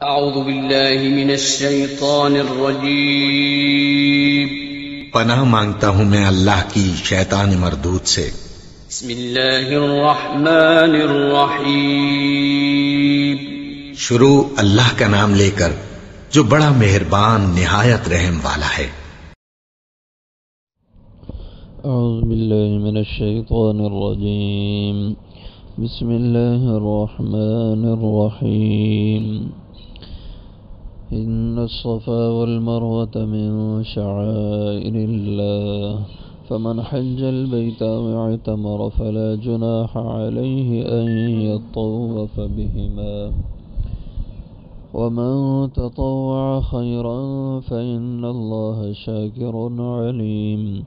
أعوذ بالله من الشيطان الرجيم. پناہ مانگتا ہوں میں اللہ کی شیطان مردود سے۔ بسم الله الرحمن الرحيم. شروع اللہ کا نام لے کر جو بڑا مہربان نہایت رحم والا ہے۔ أعوذ بالله من الشيطان الرجيم. بسم الله الرحمن الرحيم. إن الصفا والمروة من شعائر الله فمن حج البيت أو اعتمر فلا جناح عليه أن يطوف بهما ومن تطوع خيرا فإن الله شاكر عليم.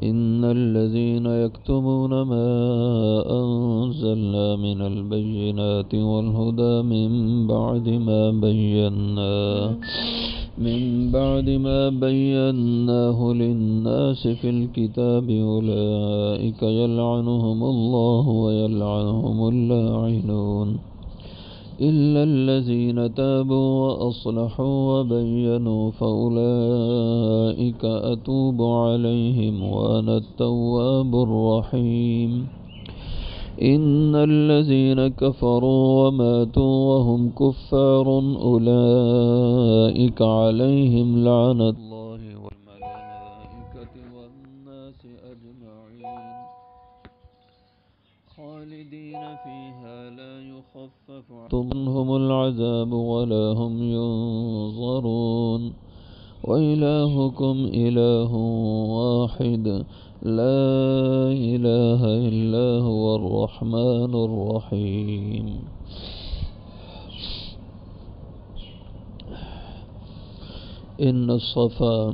إن الذين يكتمون ما أنزلنا من البينات والهدى من بعد ما بيناه للناس في الكتاب أولئك يلعنهم الله ويلعنهم اللاعنون إلا الذين تابوا وأصلحوا وبينوا فأولئك أتوب عليهم وأنا التواب الرحيم. إن الذين كفروا وماتوا وهم كفار أولئك عليهم لعنة الله والملائكة والناس أجمعين خالدين فيها لا يخفف عنهم العذاب ولا هم ينظرون. وإلهكم إله واحد لا إله إلا هو الرحمن الرحيم. إن الصفا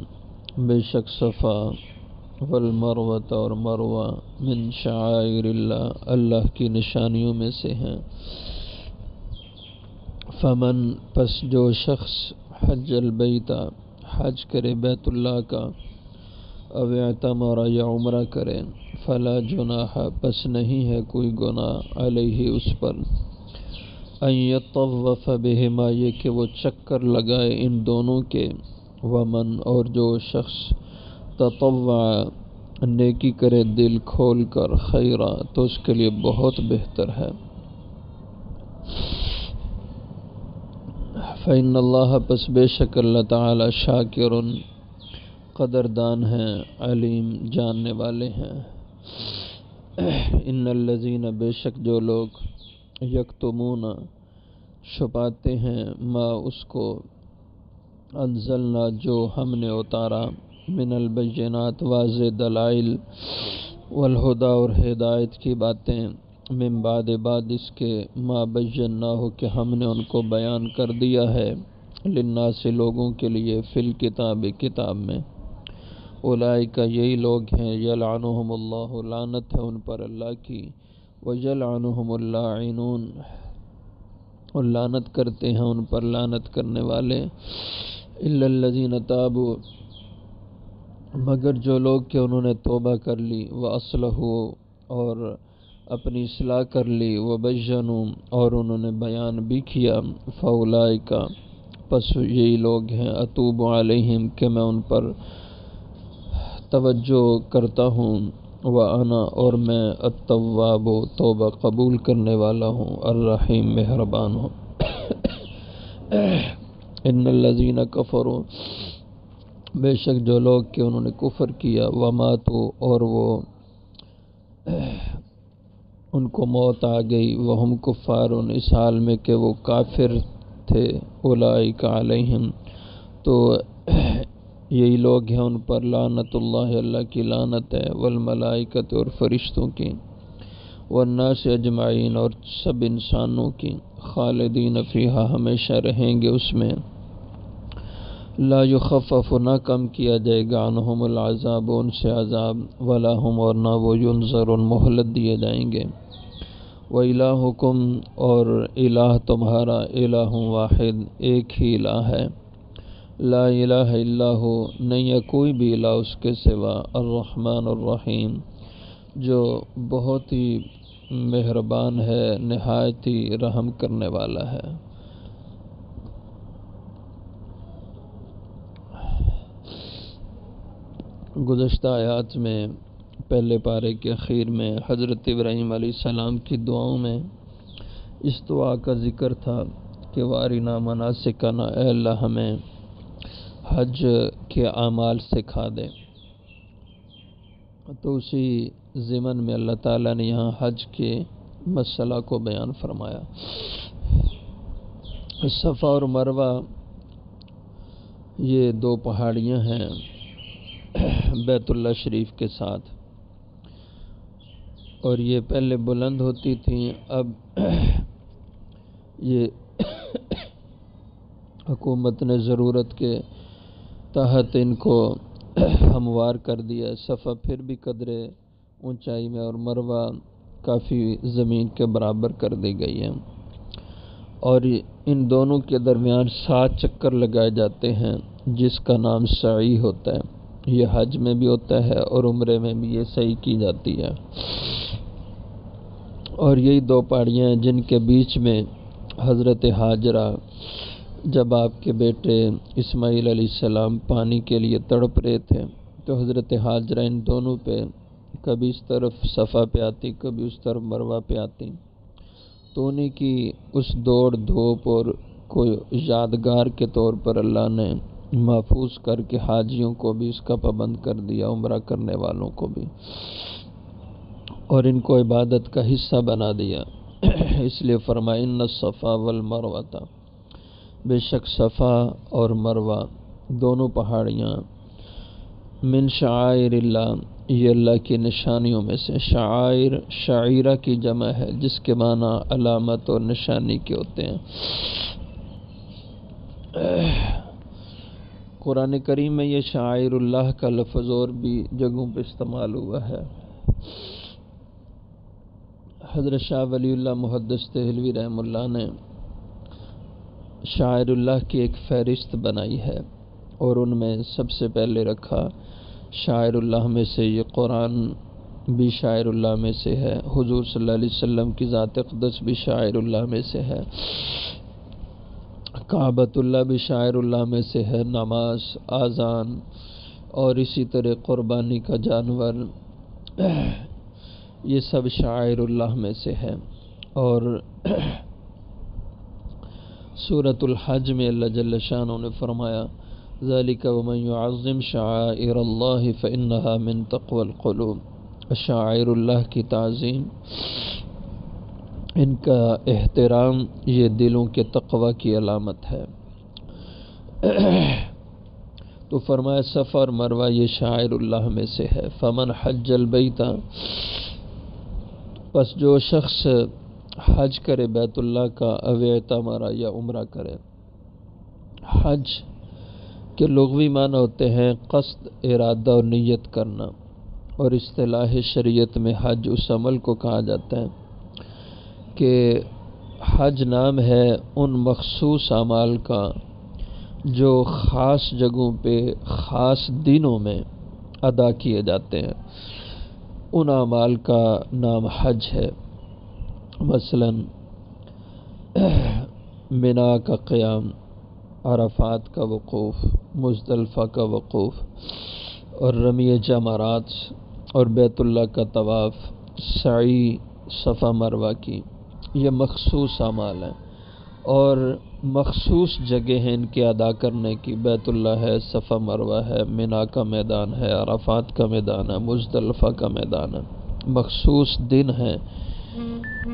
بے شک صفا والمروة اور مروہ من شعائر اللہ اللہ کی نشانیوں میں سے ہیں۔ فمن پس جو شخص حج البیت حج کرے بیت اللہ کا او اعتمر یا عمرہ کرے فلا جناح پس نہیں ہے کوئی گناہ علیہ اس پر ان یطوف بہما یہ کہ وہ چکر لگائے ان دونوں کے ومن اور جو شخص تطوع نیکی کرے دل کھول کر خیرہ تو اس کے لیے بہت بہتر ہے۔ فإن اللہ پس بے شک اللہ تعالی شاکر قدردان ہیں علیم جاننے والے ہیں۔ ان الذین بے شک جو لوگ یکتمون چھپاتے ہیں ما اس کو انزلنا جو ہم نے اتارا من البینات واضح دلائل والہدى اور ہدایت کی باتیں من بعد اس کے ما بیناہ کہ ہم نے ان کو بیان کر دیا ہے للناس لوگوں کے لیے فی الکتاب کتاب میں اولئک یہی لوگ ہیں یلعنہم اللہ لعنت ہے ان پر اللہ کی ویلعنہم اللاعنون اور لعنت کرتے ہیں ان پر لعنت کرنے والے الا الذین تابوا مگر جو لوگ کہ انہوں نے توبہ کر لی واصلحوا اور اپنی اصلاح کر لی وبینوا اور انہوں نے بیان بھی کیا فاولئک پس یہی لوگ ہیں اتوب علیہم کہ میں ان پر توجہ کرتا ہوں وانا اور میں التواب توبہ قبول کرنے والا ہوں الرحیم مہربان ہوں۔ ان الذین کفروا بے شک جو لوگ کہ انہوں نے کفر کیا وماتوا اور وہ ان کو موت آ گئی وہم کفار اس حال میں کہ وہ کافر تھے اولئک علیہم تو یہی لوگ ہیں ان پر لعنت اللہ اللہ کی لعنت ہے والملائکۃ اور فرشتوں کی والناس اجمعین اور سب انسانوں کی خالدین فیہا ہمیشہ رہیں گے اس میں لا یخفف نہ کم کیا جائے گا عنہم العذاب ان سے عذاب ولا ہم اور نہ وہ ینظرون مہلت دیے جائیں گے۔ وَإِلَٰهُكُمْ اور الہ تمہارا الہ واحد ایک ہی الہ ہے لا الہ الا ہو نہیں ہے کوئی بھی الہ اس کے سوا الرحمن الرحیم جو بہت ہی مہربان ہے نہایت ہی رحم کرنے والا ہے۔ گزشتہ آیات میں پہلے پارے کے اخیر میں حضرت ابراہیم علیہ السلام کی دعاؤں میں اس دعا کا ذکر تھا کہ وارنا مناسکنا، اے اللہ ہمیں حج کے اعمال سکھا دے۔ تو اسی ضمن میں اللہ تعالیٰ نے یہاں حج کے مسئلہ کو بیان فرمایا۔ صفا اور مروہ یہ دو پہاڑیاں ہیں بیت اللہ شریف کے ساتھ، اور یہ پہلے بلند ہوتی تھیں، اب یہ حکومت نے ضرورت کے تحت ان کو ہموار کر دیا۔ صفا پھر بھی قدرے اونچائی میں اور مروہ کافی زمین کے برابر کر دی گئی ہے، اور ان دونوں کے درمیان 7 چکر لگائے جاتے ہیں جس کا نام سعی ہوتا ہے۔ یہ حج میں بھی ہوتا ہے اور عمرے میں بھی یہ سعی کی جاتی ہے، اور یہی دو پہاڑیاں ہیں جن کے بیچ میں حضرت ہاجرہ جب آپ کے بیٹے اسماعیل علیہ السلام پانی کے لیے تڑپ رہے تھے تو حضرت ہاجرہ ان دونوں پہ کبھی اس طرف صفا پہ آتی، کبھی اس طرف مروہ پہ آتی، تو انہیں کی اس دوڑ دھوپ اور کو یادگار کے طور پر اللہ نے محفوظ کر کے حاجیوں کو بھی اس کا پابند کر دیا، عمرہ کرنے والوں کو بھی، اور ان کو عبادت کا حصہ بنا دیا۔ اس لیے فرمایا ان الصفا والمروہ، بے شک صفا اور مروہ دونوں پہاڑیاں من شعائر اللہ، یہ اللہ کی نشانیوں میں سے۔ شعائر شعیرہ کی جمع ہے جس کے معنی علامت اور نشانی کے ہوتے ہیں۔ قرآن کریم میں یہ شعائر اللہ کا لفظ اور بھی جگہوں پہ استعمال ہوا ہے۔ حضرت شاہ ولی اللہ محدث دہلوی رحمہ اللہ نے شاعر اللہ کی ایک فہرست بنائی ہے، اور ان میں سب سے پہلے رکھا شاعر اللہ میں سے یہ قرآن بھی شاعر اللہ میں سے ہے، حضور صلی اللہ علیہ وسلم کی ذات اقدس بھی شاعر اللہ میں سے ہے، کعبۃ اللہ بھی شاعر اللہ میں سے ہے، نماز، اذان اور اسی طرح قربانی کا جانور، یہ سب شاعر اللہ میں سے ہے۔ اور سورۃ الحج میں اللہ جل شانہ نے فرمایا ذالک ومن یعظم شعائر اللہ فانہا من تقوی القلوب، شعائر اللہ کی تعظیم، ان کا احترام یہ دلوں کے تقوی کی علامت ہے۔ تو فرمایا صفا اور مروہ یہ شعائر اللہ میں سے ہے۔ فمن حج البیت، پس جو شخص حج کرے بیت اللہ کا، او اعتمر یا عمرہ کرے۔ حج کے لغوی معنی ہوتے ہیں قصد، ارادہ اور نیت کرنا، اور اصطلاح شریعت میں حج اس عمل کو کہا جاتا ہے کہ حج نام ہے ان مخصوص اعمال کا جو خاص جگہوں پہ خاص دنوں میں ادا کیے جاتے ہیں، ان اعمال کا نام حج ہے۔ مثلا منا کا قیام، عرفات کا وقوف، مزدلفہ کا وقوف، اور رمی جمرات اور بیت اللہ کا طواف، سعی صفا مروہ کی، یہ مخصوص اعمال ہیں اور مخصوص جگہ ہیں ان کے ادا کرنے کی۔ بیت اللہ ہے، صفا مروہ ہے، منا کا میدان ہے، عرفات کا میدان ہے، مزدلفہ کا میدان ہے، مخصوص دن ہیں۔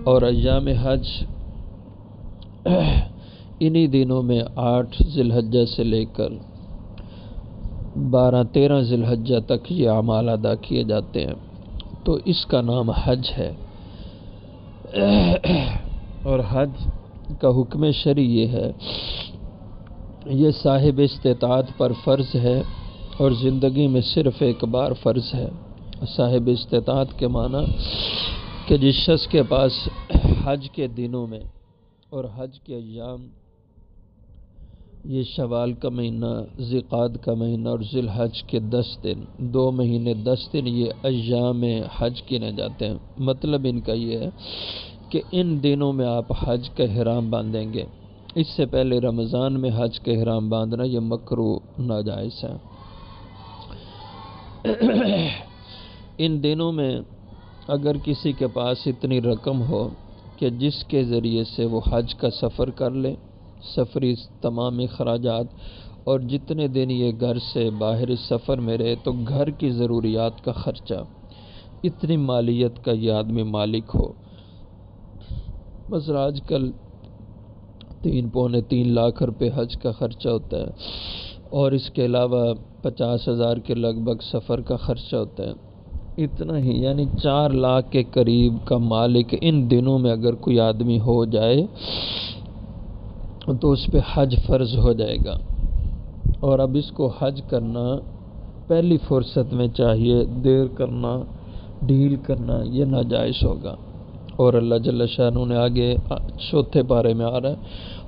اور ایام حج انہی دنوں میں 8 ذی الحجہ سے لے کر 12-13 ذی الحجہ تک یہ اعمال ادا کیے جاتے ہیں، تو اس کا نام حج ہے۔ اور حج کا حکم شرعی یہ ہے، یہ صاحب استطاعت پر فرض ہے اور زندگی میں صرف ایک بار فرض ہے۔ صاحب استطاعت کے معنی کہ جس شخص کے پاس حج کے دنوں میں اور حج کے ایام، یہ شوال کا مہینہ، ذوالقعدہ کا مہینہ اور ذی الحج کے 10 دن، 2 مہینے 10 دن یہ ایام حج گنے جاتے ہیں۔ مطلب ان کا یہ ہے کہ ان دنوں میں آپ حج کا احرام باندھیں گے۔ اس سے پہلے رمضان میں حج کا احرام باندھنا یہ مکروہ ناجائز ہے۔ ان دنوں میں اگر کسی کے پاس اتنی رقم ہو کہ جس کے ذریعے سے وہ حج کا سفر کر لے، سفری تمام اخراجات، اور جتنے دن یہ گھر سے باہر سفر میں رہے تو گھر کی ضروریات کا خرچہ، اتنی مالیت کا یہ آدمی مالک ہو۔ بس آج کل 3.3 لاکھ روپے حج کا خرچہ ہوتا ہے، اور اس کے علاوہ 50,000 کے لگ بھگ سفر کا خرچہ ہوتا ہے۔ اتنا ہی، یعنی 4 لاکھ کے قریب کا مالک ان دنوں میں اگر کوئی آدمی ہو جائے تو اس پہ حج فرض ہو جائے گا۔ اور اب اس کو حج کرنا پہلی فرصت میں چاہیے، دیر کرنا، ڈھیل کرنا یہ ناجائز ہوگا۔ اور اللہ جل شانہ نے آگے 4 پارے میں آ رہا ہے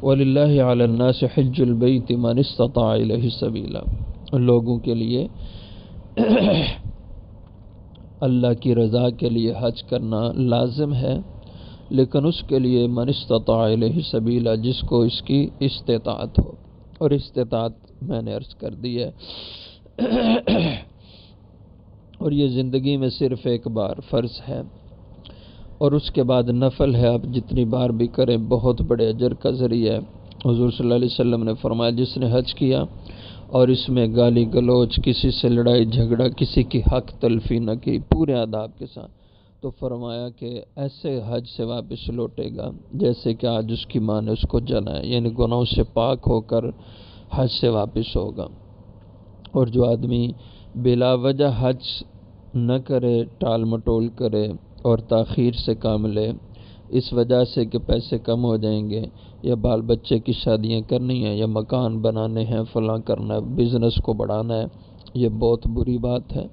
وَلِلَّهِ عَلَى النَّاسِ حِجُّ الْبَيْتِ مَنِ اسْتَطَاعَ إِلَيْهِ سَبِيلًا، لوگوں کے لیے اللہ کی رضا کے لیے حج کرنا لازم ہے، لیکن اس کے لیے من استطاع الیہ سبیلا، جس کو اس کی استطاعت ہو، اور استطاعت میں نے عرض کر دی ہے اور یہ زندگی میں صرف ایک بار فرض ہے، اور اس کے بعد نفل ہے، آپ جتنی بار بھی کریں بہت بڑے اجر کا ذریعہ ہے۔ حضور صلی اللہ علیہ وسلم نے فرمایا جس نے حج کیا اور اس میں گالی گلوچ، کسی سے لڑائی جھگڑا، کسی کی حق تلفی نہ کی، پورے آداب کے ساتھ، تو فرمایا کہ ایسے حج سے واپس لوٹے گا جیسے کہ آج اس کی ماں نے اس کو جلایا، یعنی گناہوں سے پاک ہو کر حج سے واپس ہوگا۔ اور جو آدمی بلا وجہ حج نہ کرے، ٹال مٹول کرے اور تاخیر سے کام لے، اس وجہ سے کہ پیسے کم ہو جائیں گے، یا بال بچے کی شادیاں کرنی ہیں، یا مکان بنانے ہیں، فلاں کرنا ہے، بزنس کو بڑھانا ہے، یہ بہت بری بات ہے۔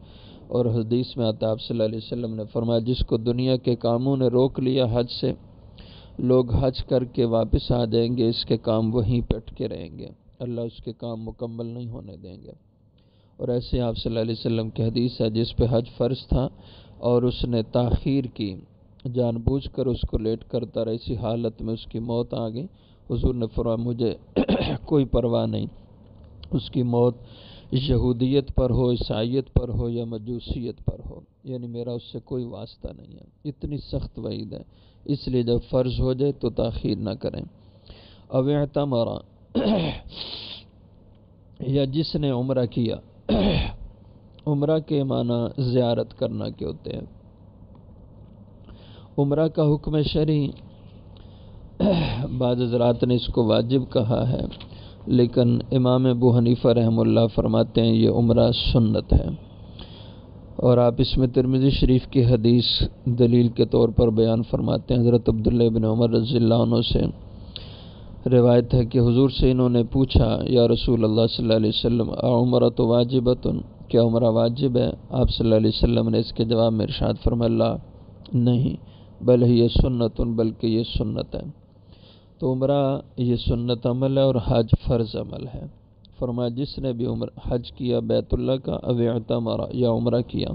اور حدیث میں آتا آپ صلی اللہ علیہ وسلم نے فرمایا جس کو دنیا کے کاموں نے روک لیا حج سے، لوگ حج کر کے واپس آ جائیں گے، اس کے کام وہیں پہ اٹکے رہیں گے، اللہ اس کے کام مکمل نہیں ہونے دیں گے۔ اور ایسے آپ صلی اللہ علیہ وسلم کی حدیث ہے جس پہ حج فرض تھا اور اس نے تاخیر کی، جان بوجھ کر اس کو لیٹ کرتا رہا، اسی حالت میں اس کی موت آ گئی۔ حضور نے فرمایا مجھے کوئی پرواہ نہیں، اس کی موت یہودیت پر ہو، عیسائیت پر ہو یا مجوسیت پر ہو، یعنی میرا اس سے کوئی واسطہ نہیں ہے۔ اتنی سخت وعید ہے، اس لیے جب فرض ہو جائے تو تاخیر نہ کریں۔ او اعتمر، یا جس نے عمرہ کیا، عمرہ کے معنی زیارت کرنا کے ہوتے ہیں۔ عمرہ کا حکم شرعی بعض حضرات نے اس کو واجب کہا ہے، لیکن امام ابو حنیفہ رحمہ اللہ فرماتے ہیں یہ عمرہ سنت ہے۔ اور آپ اس میں ترمذی شریف کی حدیث دلیل کے طور پر بیان فرماتے ہیں۔ حضرت عبداللہ بن عمر رضی اللہ عنہ سے روایت ہے کہ حضور سے انہوں نے پوچھا یا رسول اللہ صلی اللہ علیہ وسلم عمرۃ واجبۃ، کیا عمرہ واجب ہے؟ آپ صلی اللہ علیہ وسلم نے اس کے جواب میں ارشاد فرمایا لا، نہیں، بل یہ سنت، بلکہ یہ سنت ہے۔ تو عمرہ یہ سنت عمل ہے اور حج فرض عمل ہے۔ فرمایا جس نے بھی حج کیا بیت اللہ کا، او اعتمر، یا عمرہ کیا،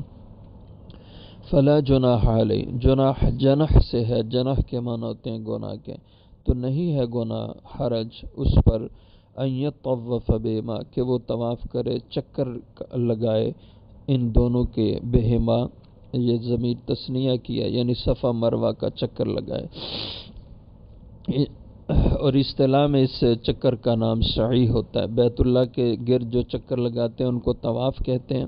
فلا جناح علیہ، جناح جنح سے ہے، جنح کے معنی ہوتے ہیں گناہ کے، تو نہیں ہے گناہ، حرج اس پر، ان یطوف بہما، کہ وہ طواف کرے، چکر لگائے ان دونوں کے، بہما یہ ضمیر تثنیہ کیا، یعنی صفا مروہ کا چکر لگائے۔ اور اصطلاح میں اس چکر کا نام سعی ہوتا ہے۔ بیت اللہ کے گرد جو چکر لگاتے ہیں ان کو طواف کہتے ہیں،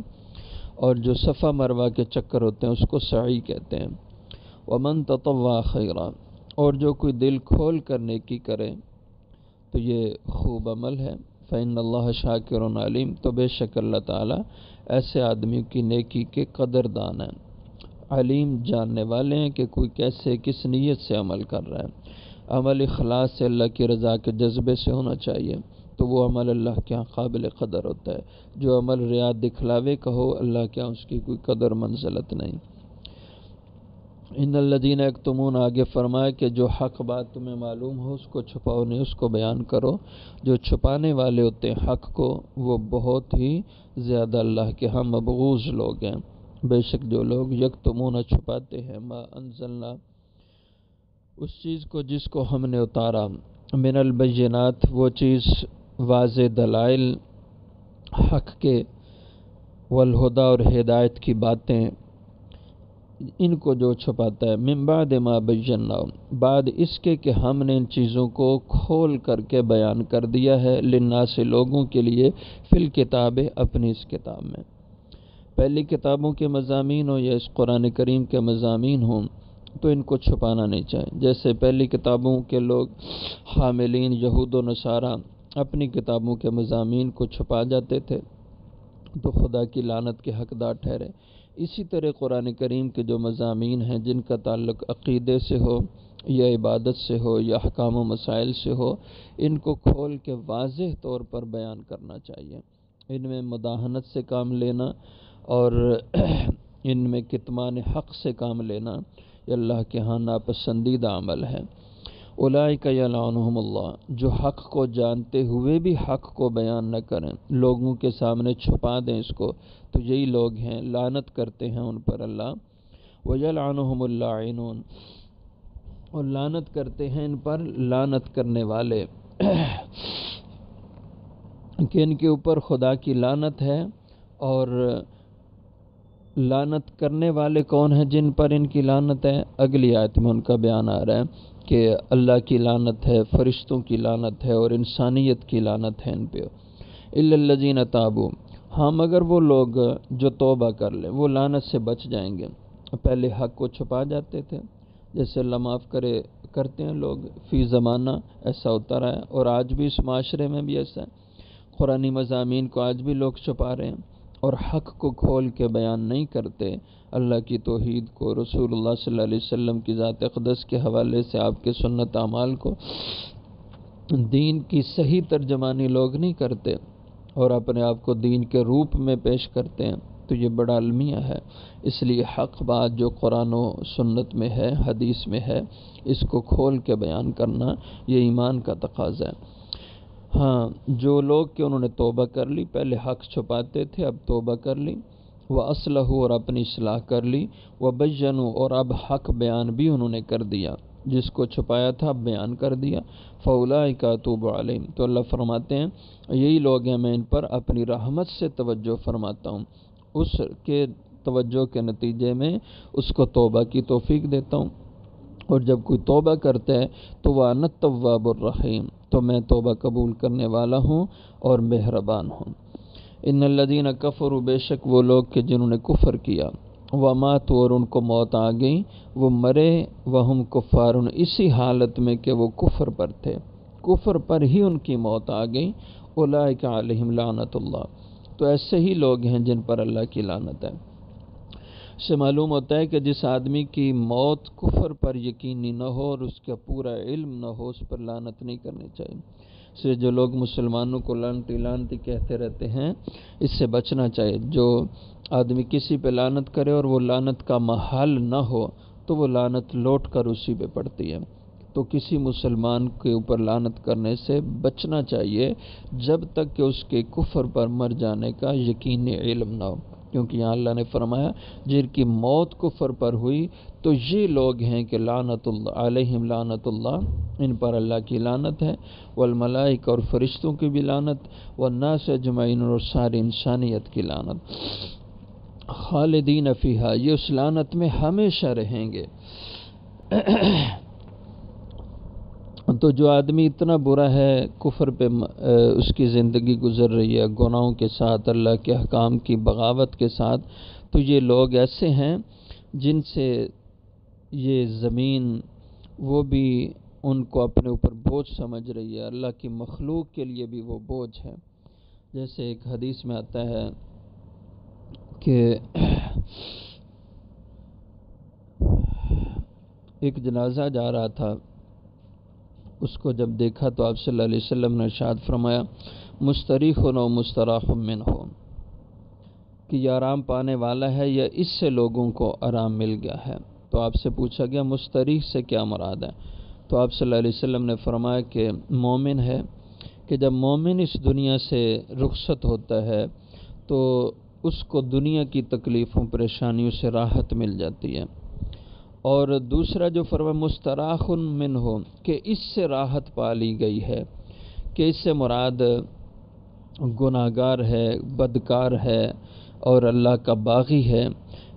اور جو صفا مروہ کے چکر ہوتے ہیں اس کو سعی کہتے ہیں۔ ومن تطوع خیرا، اور جو کوئی دل کھول کر نیکی کرے تو یہ خوب عمل ہے۔ فإن اللہ شاکر علیم، تو بے شک اللہ تعالیٰ ایسے آدمی کی نیکی کے قدردان ہیں، علیم جاننے والے ہیں کہ کوئی کیسے کس نیت سے عمل کر رہا ہے۔ عمل اخلاص سے، اللہ کی رضا کے جذبے سے ہونا چاہیے، تو وہ عمل اللہ کے ہاں قابل قدر ہوتا ہے۔ جو عمل ریا دکھلاوے کا ہو، اللہ کے ہاں اس کی کوئی قدر منزلت نہیں۔ ان الذین یکتمون، آگے فرمایا کہ جو حق بات تمہیں معلوم ہو اس کو چھپاؤ نہیں، اس کو بیان کرو۔ جو چھپانے والے ہوتے ہیں حق کو، وہ بہت ہی زیادہ اللہ کے ہاں مبغوض لوگ ہیں۔ بے شک جو لوگ یکتمون چھپاتے ہیں ما انزلنا، اس چیز کو جس کو ہم نے اتارا، من البینات، وہ چیز واضح دلائل حق کے، والہدا اور ہدایت کی باتیں، ان کو جو چھپاتا ہے، من بعد ما بینا، بعد اس کے کہ ہم نے ان چیزوں کو کھول کر کے بیان کر دیا ہے، للناس لوگوں کے لیے، فی الکتاب اپنی اس کتاب میں۔ پہلی کتابوں کے مضامین ہوں یا اس قرآن کریم کے مضامین ہوں تو ان کو چھپانا نہیں چاہیے۔ جیسے پہلی کتابوں کے لوگ حاملین یہود و نصارہ اپنی کتابوں کے مضامین کو چھپا جاتے تھے تو خدا کی لعنت کے حقدار ٹھہرے۔ اسی طرح قرآن کریم کے جو مضامین ہیں جن کا تعلق عقیدے سے ہو یا عبادت سے ہو یا احکام و مسائل سے ہو، ان کو کھول کے واضح طور پر بیان کرنا چاہیے۔ ان میں مداہنت سے کام لینا اور ان میں کتمان حق سے کام لینا یہ اللہ کے ہاں ناپسندیدہ عمل ہے۔ اولئک یلعنہم اللہ، جو حق کو جانتے ہوئے بھی حق کو بیان نہ کریں، لوگوں کے سامنے چھپا دیں اس کو، تو یہی لوگ ہیں، لعنت کرتے ہیں ان پر اللہ۔ ویلعنہم اللاعنون، اور لعنت کرتے ہیں ان پر لعنت کرنے والے کہ ان کے اوپر خدا کی لعنت ہے۔ اور لعنت کرنے والے کون ہیں جن پر ان کی لعنت ہے؟ اگلی آیت میں ان کا بیان آ رہا ہے کہ اللہ کی لعنت ہے، فرشتوں کی لعنت ہے اور انسانیت کی لعنت ہے ان پہ۔ الا الذین تابوا، ہاں مگر وہ لوگ جو توبہ کر لیں وہ لعنت سے بچ جائیں گے۔ پہلے حق کو چھپا جاتے تھے، جیسے اللہ معاف کرتے ہیں لوگ، فی زمانہ ایسا ہوتا رہا ہے اور آج بھی اس معاشرے میں بھی ایسا ہے۔ قرآنی مضامین کو آج بھی لوگ چھپا رہے ہیں اور حق کو کھول کے بیان نہیں کرتے، اللہ کی توحید کو، رسول اللہ صلی اللہ علیہ وسلم کی ذات اقدس کے حوالے سے آپ کے سنت اعمال کو، دین کی صحیح ترجمانی لوگ نہیں کرتے اور اپنے آپ کو دین کے روپ میں پیش کرتے ہیں، تو یہ بڑا المیہ ہے۔ اس لیے حق بات جو قرآن و سنت میں ہے، حدیث میں ہے، اس کو کھول کے بیان کرنا یہ ایمان کا تقاضا ہے۔ ہاں جو لوگ کہ انہوں نے توبہ کر لی، پہلے حق چھپاتے تھے اب توبہ کر لی، وَأَصْلَحُوا اور اپنی اصلاح کر لی، وَبَيَّنُوا اور اب حق بیان بھی انہوں نے کر دیا، جس کو چھپایا تھا اب بیان کر دیا، فَأُولَٰئِکَ أَتُوبُ عَلَيْهِمْ، تو اللہ فرماتے ہیں یہی لوگ ہیں میں ان پر اپنی رحمت سے توجہ فرماتا ہوں، اس کے توجہ کے نتیجے میں اس کو توبہ کی توفیق دیتا ہوں، اور جب کوئی توبہ کرتا ہے تو وَأَنَا التَّوَّابُ الرَّحِيمُ، تو میں توبہ قبول کرنے والا ہوں اور مہربان ہوں۔ ان الذین کفروا، بے شک وہ لوگ کہ جنہوں نے کفر کیا، وماتوا اور ان کو موت آ گئی، وہ مرے، وہم کفار، اسی حالت میں کہ وہ کفر پر تھے، کفر پر ہی ان کی موت آ گئی، اولئک علیہم لعنت اللہ، تو ایسے ہی لوگ ہیں جن پر اللہ کی لعنت ہے۔ اس سے معلوم ہوتا ہے کہ جس آدمی کی موت کفر پر یقینی نہ ہو اور اس کا پورا علم نہ ہو، اس پر لعنت نہیں کرنی چاہیے۔ اس لیے جو لوگ مسلمانوں کو لعنتی لعنتی کہتے رہتے ہیں، اس سے بچنا چاہیے۔ جو آدمی کسی پہ لعنت کرے اور وہ لعنت کا محل نہ ہو تو وہ لعنت لوٹ کر اسی پہ پڑتی ہے، تو کسی مسلمان کے اوپر لعنت کرنے سے بچنا چاہیے جب تک کہ اس کے کفر پر مر جانے کا یقینی علم نہ ہو، کیونکہ یہاں اللہ نے فرمایا جن کی موت کفر پر ہوئی تو یہ لوگ ہیں کہ لعنت اللہ علیہم لعنت اللہ، ان پر اللہ کی لعنت ہے، والملائکہ اور فرشتوں کی بھی لعنت، والناس اجمعین اور ساری انسانیت کی لعنت، خالدین فیہا، یہ اس لعنت میں ہمیشہ رہیں گے۔ تو جو آدمی اتنا برا ہے، کفر پہ اس کی زندگی گزر رہی ہے، گناہوں کے ساتھ، اللہ کے احکام کی بغاوت کے ساتھ، تو یہ لوگ ایسے ہیں جن سے یہ زمین وہ بھی ان کو اپنے اوپر بوجھ سمجھ رہی ہے، اللہ کی مخلوق کے لیے بھی وہ بوجھ ہے۔ جیسے ایک حدیث میں آتا ہے کہ ایک جنازہ جا رہا تھا، اس کو جب دیکھا تو آپ صلی اللہ علیہ وسلم نے ارشاد فرمایا مستریح و مستراح منہ، کہ یہ آرام پانے والا ہے یا اس سے لوگوں کو آرام مل گیا ہے۔ تو آپ سے پوچھا گیا مستریح سے کیا مراد ہے؟ تو آپ صلی اللہ علیہ وسلم نے فرمایا کہ مومن ہے کہ جب مومن اس دنیا سے رخصت ہوتا ہے تو اس کو دنیا کی تکلیفوں پریشانیوں سے راحت مل جاتی ہے، اور دوسرا جو فرمایا مستراح منہ، کہ اس سے راحت پا لی گئی ہے، کہ اس سے مراد گناہگار ہے، بدکار ہے اور اللہ کا باغی ہے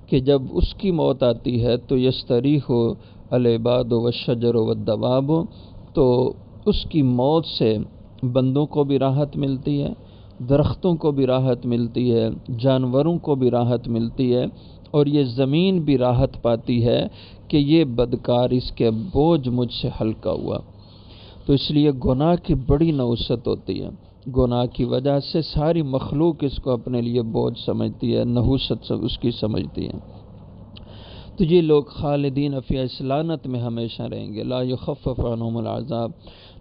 کہ جب اس کی موت آتی ہے تو یستریح العباد والشجر والدواب، تو اس کی موت سے بندوں کو بھی راحت ملتی ہے، درختوں کو بھی راحت ملتی ہے، جانوروں کو بھی راحت ملتی ہے، اور یہ زمین بھی راحت پاتی ہے کہ یہ بدکار اس کے بوجھ مجھ سے ہلکا ہوا۔ تو اس لیے گناہ کی بڑی نحوست ہوتی ہے، گناہ کی وجہ سے ساری مخلوق اس کو اپنے لیے بوجھ سمجھتی ہے، نحوست اس کی سمجھتی ہے۔ تو یہ لوگ خالدین فی لعنت میں ہمیشہ رہیں گے، لا یخفف عنہم العذاب،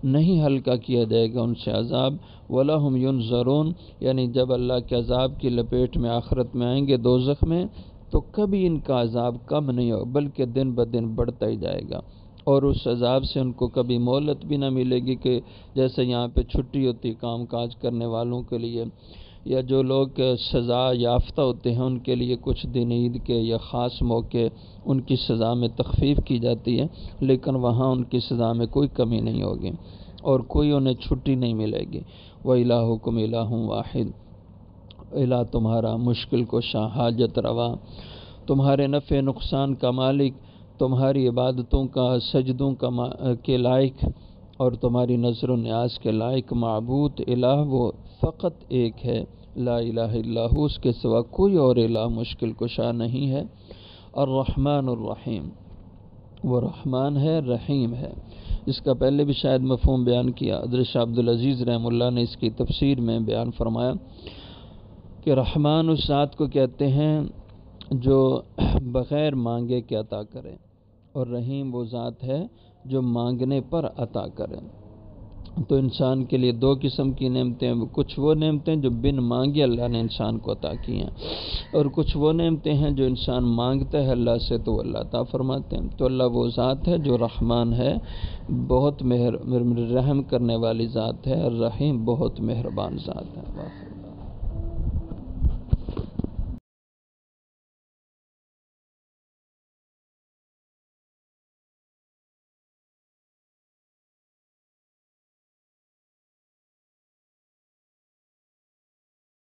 نہیں ہلکا کیا جائے گا ان سے عذاب، ولا هم ینظرون، یعنی جب اللہ کے عذاب کی لپیٹ میں آخرت میں آئیں گے دوزخ میں تو کبھی ان کا عذاب کم نہیں ہو بلکہ دن بدن بڑھتا ہی جائے گا، اور اس عذاب سے ان کو کبھی مہلت بھی نہ ملے گی کہ جیسے یہاں پہ چھٹی ہوتی کام کاج کرنے والوں کے لیے، یا جو لوگ سزا یافتہ ہوتے ہیں ان کے لیے کچھ دن عید کے یا خاص موقع ان کی سزا میں تخفیف کی جاتی ہے، لیکن وہاں ان کی سزا میں کوئی کمی نہیں ہوگی اور کوئی انہیں چھٹی نہیں ملے گی۔ وَإِلَٰهُكُمْ إِلَٰهٌ وَاحِدٌ، الہ تمہارا مشکل کشا، حاجت روا، تمہارے نفع نقصان کا مالک، تمہاری عبادتوں کا سجدوں کے لائق اور تمہاری نظر و نیاز کے لائق معبود الہ وہ فقط ایک ہے، لا الہ الا ہو، اس کے سوا کوئی اور الہ مشکل کشا نہیں ہے۔ الرحمن الرحیم، وہ رحمان ہے رحیم ہے۔ اس کا پہلے بھی شاید مفہوم بیان کیا، حضرت شاہ عبدالعزیز رحمہ اللہ نے اس کی تفسیر میں بیان فرمایا کہ رحمان اس ذات کو کہتے ہیں جو بغیر مانگے کے عطا کرے، اور رحیم وہ ذات ہے جو مانگنے پر عطا کرے۔ تو انسان کے لیے دو قسم کی نعمتیں، کچھ وہ نعمتیں جو بن مانگے اللہ نے انسان کو عطا کی ہیں، اور کچھ وہ نعمتیں ہیں جو انسان مانگتا ہے اللہ سے تو اللہ عطا فرماتے ہیں۔ تو اللہ وہ ذات ہے جو رحمان ہے، بہت رحم کرنے والی ذات ہے، اور رحیم بہت مہربان ذات ہے۔